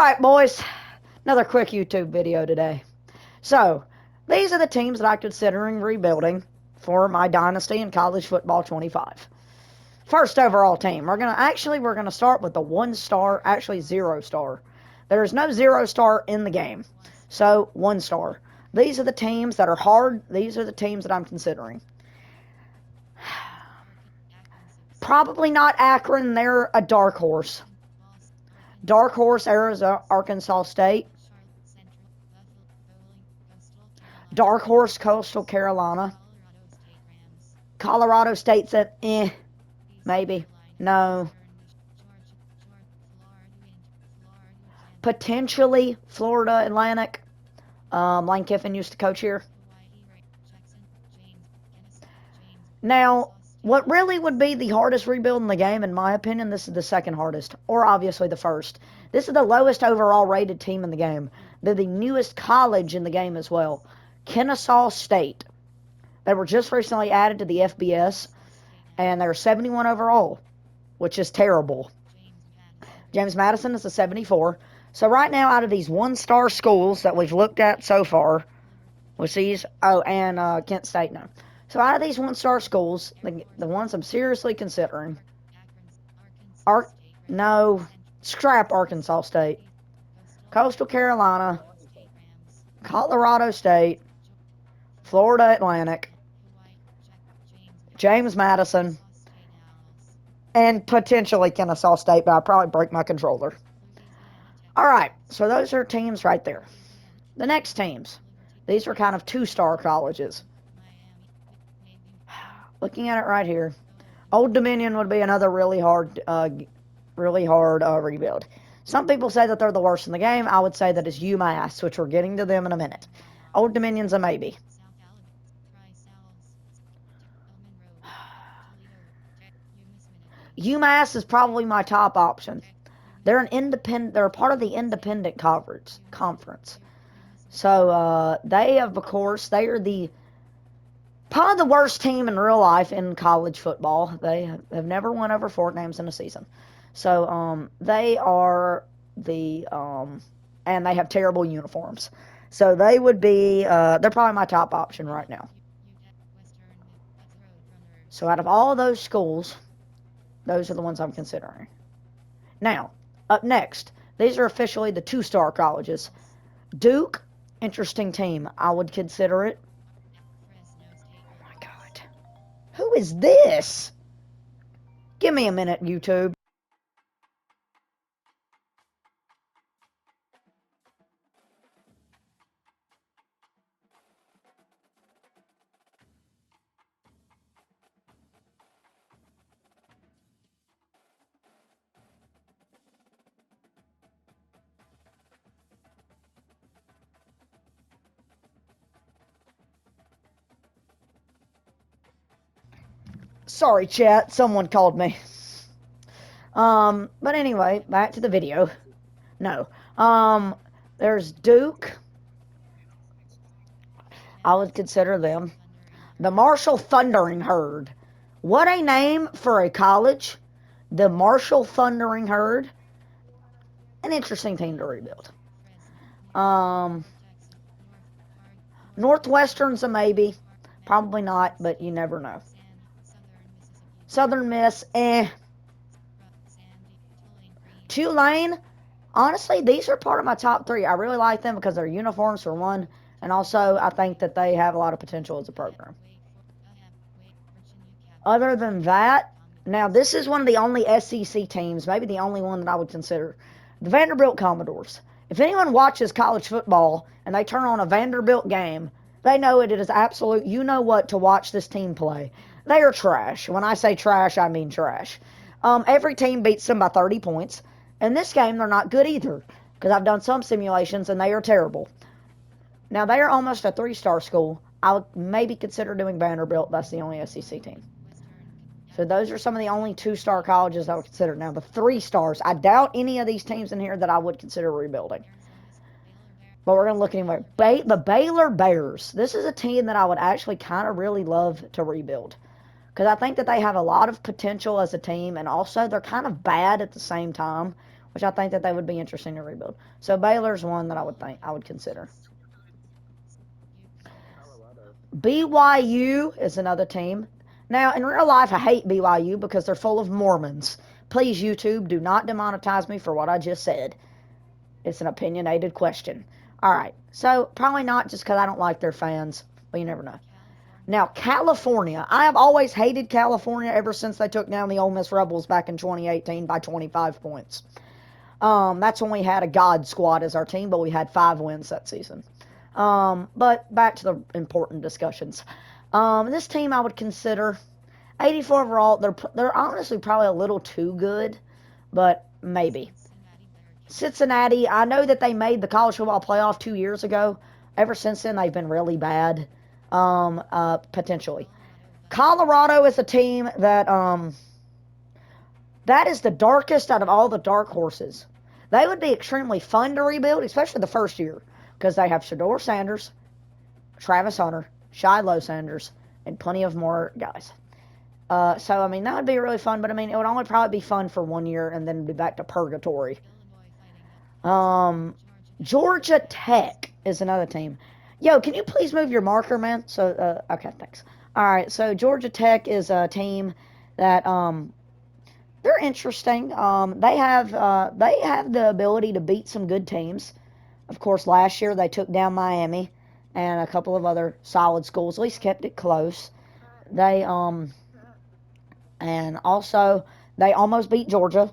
Alright, boys. Another quick YouTube video today. So, these are the teams that I'm considering rebuilding for my Dynasty in College Football 25. First overall team. We're gonna start with the 1-star, actually 0-star. There's no 0-star in the game. So, 1-star. These are the teams that are hard. These are the teams that I'm considering. Probably not Akron. They're a dark horse. Dark horse, Arizona, Arkansas State. Dark horse, Coastal Carolina. Colorado State's at maybe. No. Potentially Florida Atlantic. Lane Kiffin used to coach here. Now, what really would be the hardest rebuild in the game, in my opinion, this is the second hardest, or obviously the first. This is the lowest overall rated team in the game. They're the newest college in the game as well. Kennesaw State. They were just recently added to the FBS, and they're 71 overall, which is terrible. James Madison is a 74. So right now, out of these 1-star schools that we've looked at so far, which these, and Kent State, no. So out of these 1-star schools, the ones I'm seriously considering, no, scrap Arkansas State, Coastal Carolina, Colorado State, Florida Atlantic, James Madison, and potentially Kennesaw State, but I'll probably break my controller. Alright, so those are teams right there. The next teams, these are kind of 2-star colleges. Looking at it right here, Old Dominion would be another really hard rebuild. Some people say that they're the worst in the game. I would say that is UMass, which we're getting to them in a minute. Old Dominion's a maybe. UMass is probably my top option. They're an independent. They're a part of the independent conference. So they have, of course, they are probably the worst team in real life in college football. They have never won over 4 games in a season. So they are and they have terrible uniforms. So they would be. They're probably my top option right now. So out of all of those schools, those are the ones I'm considering. Now, up next, these are officially the 2-star colleges. Duke, interesting team. I would consider it. Oh my God. Who is this? Give me a minute, YouTube. Sorry, chat. Someone called me. But anyway, back to the video. No. There's Duke. I would consider them. The Marshall Thundering Herd. What a name for a college. The Marshall Thundering Herd. An interesting team to rebuild. Northwestern's a maybe. Probably not, but you never know. Southern Miss, Tulane, honestly, these are part of my top 3. I really like them because their uniforms, for one, and also I think that they have a lot of potential as a program. Other than that, now this is one of the only SEC teams, maybe the only one that I would consider, the Vanderbilt Commodores. If anyone watches college football and they turn on a Vanderbilt game, they know it is absolute, you know what, to watch this team play. They are trash. When I say trash, I mean trash. Every team beats them by 30 points. In this game, they're not good either, because I've done some simulations, and they are terrible. Now, they are almost a 3-star school. I would maybe consider doing Vanderbilt. That's the only SEC team. So those are some of the only 2-star colleges I would consider. Now, the 3 stars, I doubt any of these teams in here that I would consider rebuilding. But we're going to look anyway. The Baylor Bears. This is a team that I would actually kind of really love to rebuild, because I think that they have a lot of potential as a team, and also they're kind of bad at the same time, which I think that they would be interesting to rebuild. So Baylor's one that I would consider. BYU is another team. Now, in real life, I hate BYU because they're full of Mormons. Please, YouTube, do not demonetize me for what I just said. It's an opinionated question. All right, so probably not just because I don't like their fans, but you never know. Now, California. I have always hated California ever since they took down the Ole Miss Rebels back in 2018 by 25 points. That's when we had a God squad as our team, but we had 5 wins that season. But back to the important discussions. This team I would consider 84 overall. They're honestly probably a little too good, but maybe. Cincinnati, I know that they made the college football playoff 2 years ago. Ever since then, they've been really bad, potentially. Colorado is a team that is the darkest out of all the dark horses. They would be extremely fun to rebuild, especially the first year, because they have Shedeur Sanders, Travis Hunter, Shiloh Sanders, and plenty of more guys. So, I mean, that would be really fun, but, I mean, it would only probably be fun for 1 year and then be back to purgatory. Georgia Tech is another team. Yo, can you please move your marker, man? So, okay, thanks. All right, so Georgia Tech is a team that, they're interesting. They have the ability to beat some good teams. Of course, last year they took down Miami and a couple of other solid schools. At least kept it close. They and also they almost beat Georgia,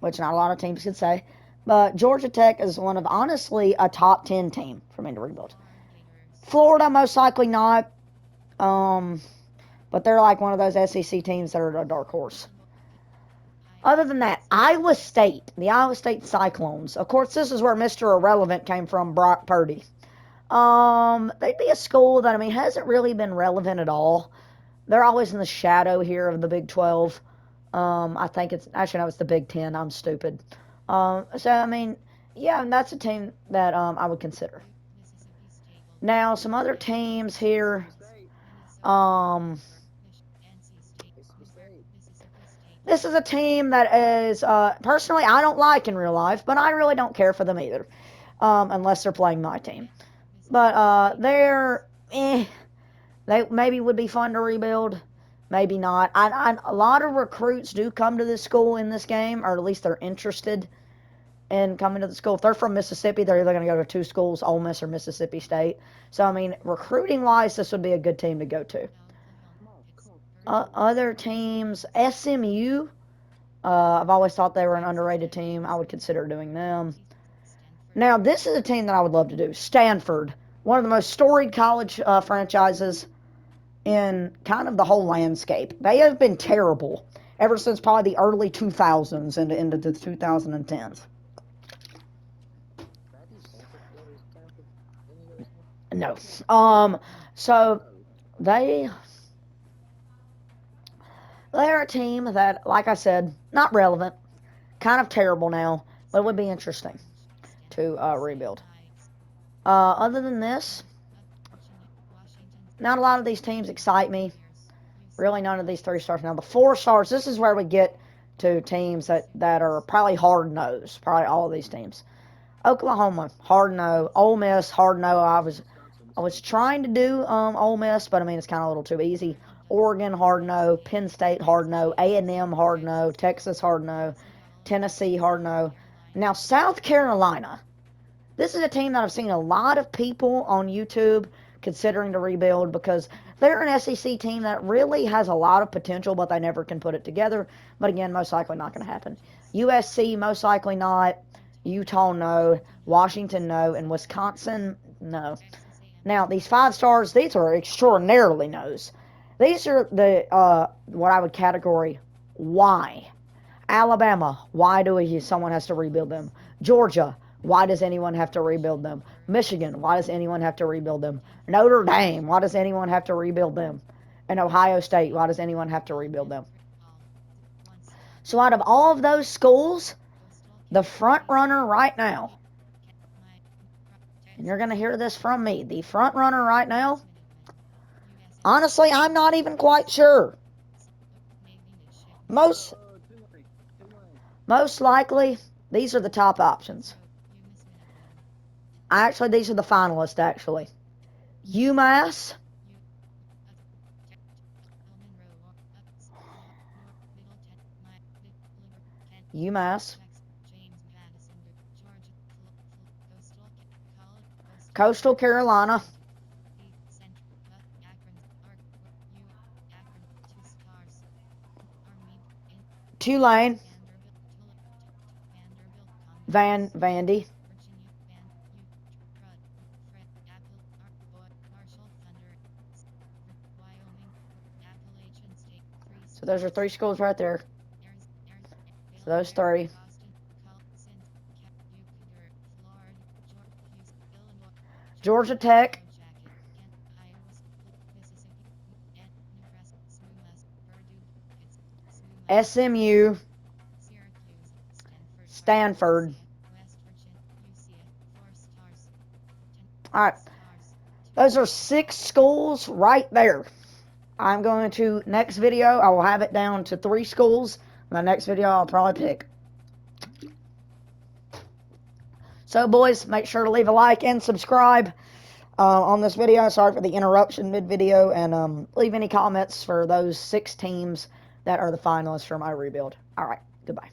which not a lot of teams could say. But Georgia Tech is one of honestly a top 10 team for me to rebuild. Florida most likely not. But they're like one of those SEC teams that are a dark horse. Other than that, Iowa State, the Iowa State Cyclones. Of course, this is where Mr. Irrelevant came from, Brock Purdy. They'd be a school that, I mean, hasn't really been relevant at all. They're always in the shadow here of the Big 12. I think it's, actually, no, it's the Big 10. I'm stupid. So, I mean, yeah, and that's a team that I would consider. Now, some other teams here. This is a team that is, personally, I don't like in real life, but I really don't care for them either, unless they're playing my team. But they maybe would be fun to rebuild, maybe not. A lot of recruits do come to this school in this game, or at least they're interested in coming to the school. If they're from Mississippi, they're either going to go to 2 schools, Ole Miss or Mississippi State. So, I mean, recruiting-wise, this would be a good team to go to. Other teams, SMU, I've always thought they were an underrated team. I would consider doing them. Now, this is a team that I would love to do. Stanford, one of the most storied college franchises in kind of the whole landscape. They have been terrible ever since probably the early 2000s into the 2010s. No. So they're a team that, like I said, not relevant, kind of terrible now, but it would be interesting to rebuild. Other than this, not a lot of these teams excite me. Really, none of these 3 stars. Now, the 4 stars, this is where we get to teams that are probably hard-nosed, probably all of these teams. Oklahoma, hard no. Ole Miss, hard no. I was trying to do Ole Miss, but I mean it's kind of a little too easy. Oregon, hard no. Penn State, hard no. A&M, hard no. Texas, hard no. Tennessee, hard no. Now South Carolina. This is a team that I've seen a lot of people on YouTube considering to rebuild because they're an SEC team that really has a lot of potential, but they never can put it together. But again, most likely not going to happen. USC, most likely not. Utah, no. Washington, no. And Wisconsin, no. Now, these 5 stars, these are extraordinarily no's. These are the, what I would category, why. Alabama, why someone has to rebuild them? Georgia, why does anyone have to rebuild them? Michigan, why does anyone have to rebuild them? Notre Dame, why does anyone have to rebuild them? And Ohio State, why does anyone have to rebuild them? So out of all of those schools, the front runner right now, and you're going to hear this from me, the front runner right now, honestly, I'm not even quite sure. Most likely, These are the top options. Actually, these are the finalists, actually. UMass. UMass. Coastal Carolina. Tulane. Vandy. So those are 3 schools right there. So those 3. Georgia Tech. SMU. Stanford. Alright. Those are 6 schools right there. I'm going to, next video, I will have it down to 3 schools. My next video, I'll probably pick. So, boys, make sure to leave a like and subscribe on this video. Sorry for the interruption mid-video. And leave any comments for those 6 teams that are the finalists for my rebuild. All right, goodbye.